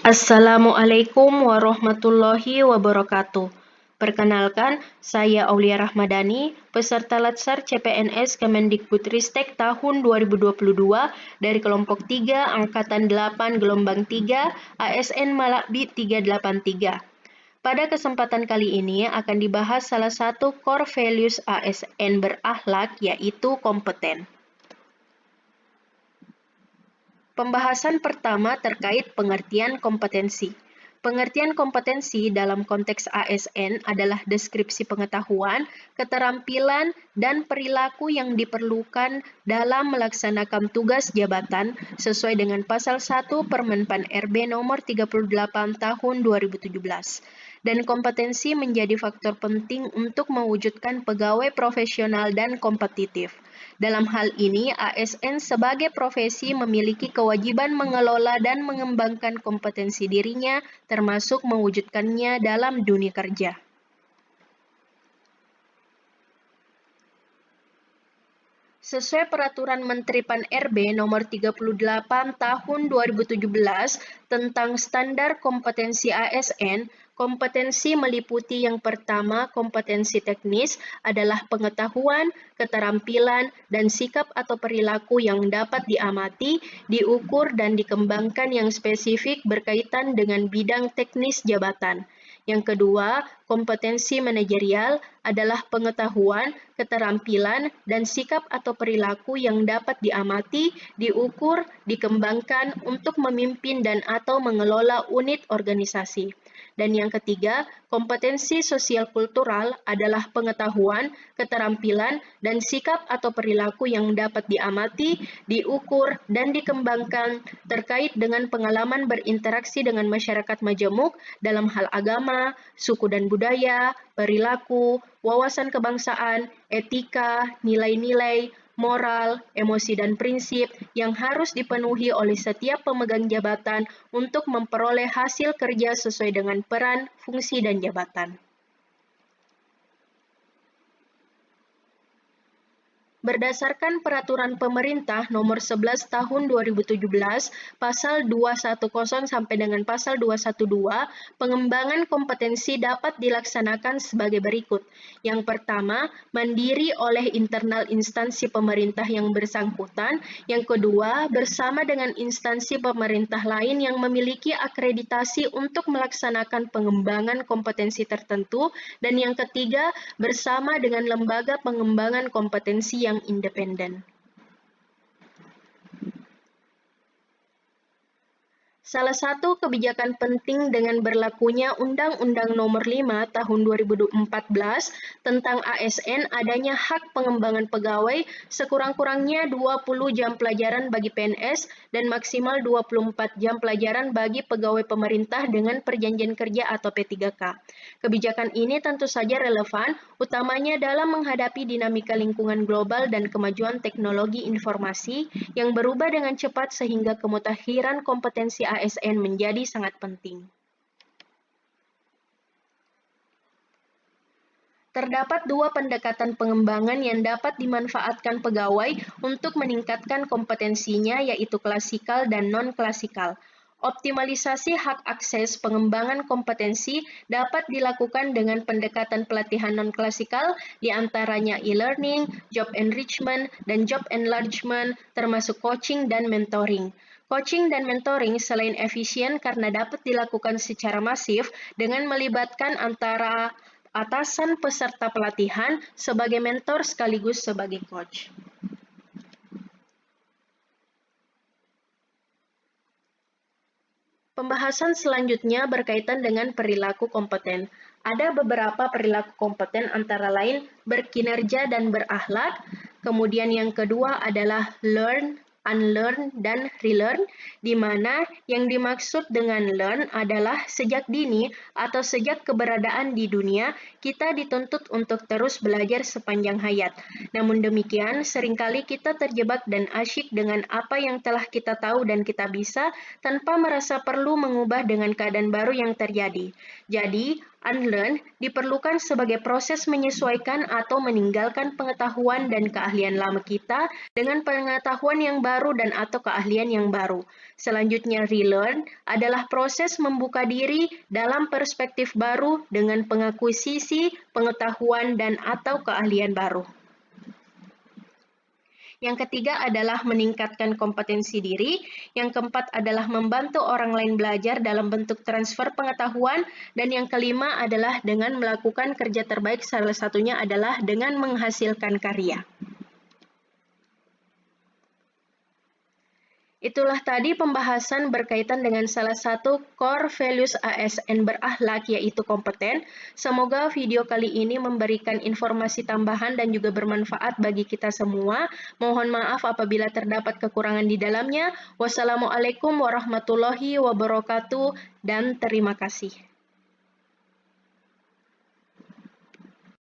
Assalamualaikum warahmatullahi wabarakatuh. Perkenalkan, saya Aulia Rahmadani, peserta Latsar CPNS Kemendikbudristek tahun 2022 dari kelompok 3 Angkatan 8 Gelombang 3 ASN Malakbi 383. Pada kesempatan kali ini akan dibahas salah satu core values ASN berakhlak, yaitu kompeten. Pembahasan pertama terkait pengertian kompetensi. Pengertian kompetensi dalam konteks ASN adalah deskripsi pengetahuan, keterampilan, dan perilaku yang diperlukan dalam melaksanakan tugas jabatan sesuai dengan Pasal 1 Permenpan RB nomor 38 tahun 2017. Dan kompetensi menjadi faktor penting untuk mewujudkan pegawai profesional dan kompetitif. Dalam hal ini, ASN sebagai profesi memiliki kewajiban mengelola dan mengembangkan kompetensi dirinya, termasuk mewujudkannya dalam dunia kerja. Sesuai Peraturan Menteri Pan-RB Nomor 38 Tahun 2017 tentang Standar Kompetensi ASN, kompetensi meliputi yang pertama, kompetensi teknis adalah pengetahuan, keterampilan, dan sikap atau perilaku yang dapat diamati, diukur, dan dikembangkan yang spesifik berkaitan dengan bidang teknis jabatan. Yang kedua, kompetensi manajerial adalah pengetahuan, keterampilan, dan sikap atau perilaku yang dapat diamati, diukur, dikembangkan untuk memimpin dan atau mengelola unit organisasi. Dan yang ketiga, kompetensi sosial kultural adalah pengetahuan, keterampilan, dan sikap atau perilaku yang dapat diamati, diukur, dan dikembangkan terkait dengan pengalaman berinteraksi dengan masyarakat majemuk dalam hal agama, suku dan budaya, perilaku, wawasan kebangsaan, etika, nilai-nilai, moral, emosi dan prinsip yang harus dipenuhi oleh setiap pemegang jabatan untuk memperoleh hasil kerja sesuai dengan peran, fungsi, dan jabatan. Berdasarkan Peraturan Pemerintah Nomor 11 Tahun 2017, Pasal 210 sampai dengan Pasal 212, pengembangan kompetensi dapat dilaksanakan sebagai berikut. Yang pertama, mandiri oleh internal instansi pemerintah yang bersangkutan. Yang kedua, bersama dengan instansi pemerintah lain yang memiliki akreditasi untuk melaksanakan pengembangan kompetensi tertentu. Dan yang ketiga, bersama dengan lembaga pengembangan kompetensi yang independen. Salah satu kebijakan penting dengan berlakunya Undang-Undang Nomor 5 Tahun 2014 tentang ASN adanya hak pengembangan pegawai sekurang-kurangnya 20 jam pelajaran bagi PNS dan maksimal 24 jam pelajaran bagi pegawai pemerintah dengan perjanjian kerja atau P3K. Kebijakan ini tentu saja relevan, utamanya dalam menghadapi dinamika lingkungan global dan kemajuan teknologi informasi yang berubah dengan cepat sehingga kemutakhiran kompetensi ASN menjadi sangat penting. Terdapat dua pendekatan pengembangan yang dapat dimanfaatkan pegawai untuk meningkatkan kompetensinya, yaitu klasikal dan non-klasikal. Optimalisasi hak akses pengembangan kompetensi dapat dilakukan dengan pendekatan pelatihan non-klasikal, diantaranya e-learning, job enrichment, dan job enlargement, termasuk coaching dan mentoring. Coaching dan mentoring selain efisien karena dapat dilakukan secara masif dengan melibatkan antara atasan peserta pelatihan sebagai mentor sekaligus sebagai coach. Pembahasan selanjutnya berkaitan dengan perilaku kompeten. Ada beberapa perilaku kompeten antara lain berkinerja dan berakhlak. Kemudian yang kedua adalah learn, unlearn, dan relearn, di mana yang dimaksud dengan learn adalah sejak dini atau sejak keberadaan di dunia, kita dituntut untuk terus belajar sepanjang hayat. Namun demikian, seringkali kita terjebak dan asyik dengan apa yang telah kita tahu dan kita bisa, tanpa merasa perlu mengubah dengan keadaan baru yang terjadi. Jadi, Unlearn diperlukan sebagai proses menyesuaikan atau meninggalkan pengetahuan dan keahlian lama kita dengan pengetahuan yang baru dan atau keahlian yang baru. Selanjutnya, relearn adalah proses membuka diri dalam perspektif baru dengan pengakuisisi pengetahuan dan atau keahlian baru. Yang ketiga adalah meningkatkan kompetensi diri. Yang keempat adalah membantu orang lain belajar dalam bentuk transfer pengetahuan. Dan yang kelima adalah dengan melakukan kerja terbaik, salah satunya adalah dengan menghasilkan karya. Itulah tadi pembahasan berkaitan dengan salah satu core values ASN berakhlak, yaitu kompeten. Semoga video kali ini memberikan informasi tambahan dan juga bermanfaat bagi kita semua. Mohon maaf apabila terdapat kekurangan di dalamnya. Wassalamualaikum warahmatullahi wabarakatuh dan terima kasih.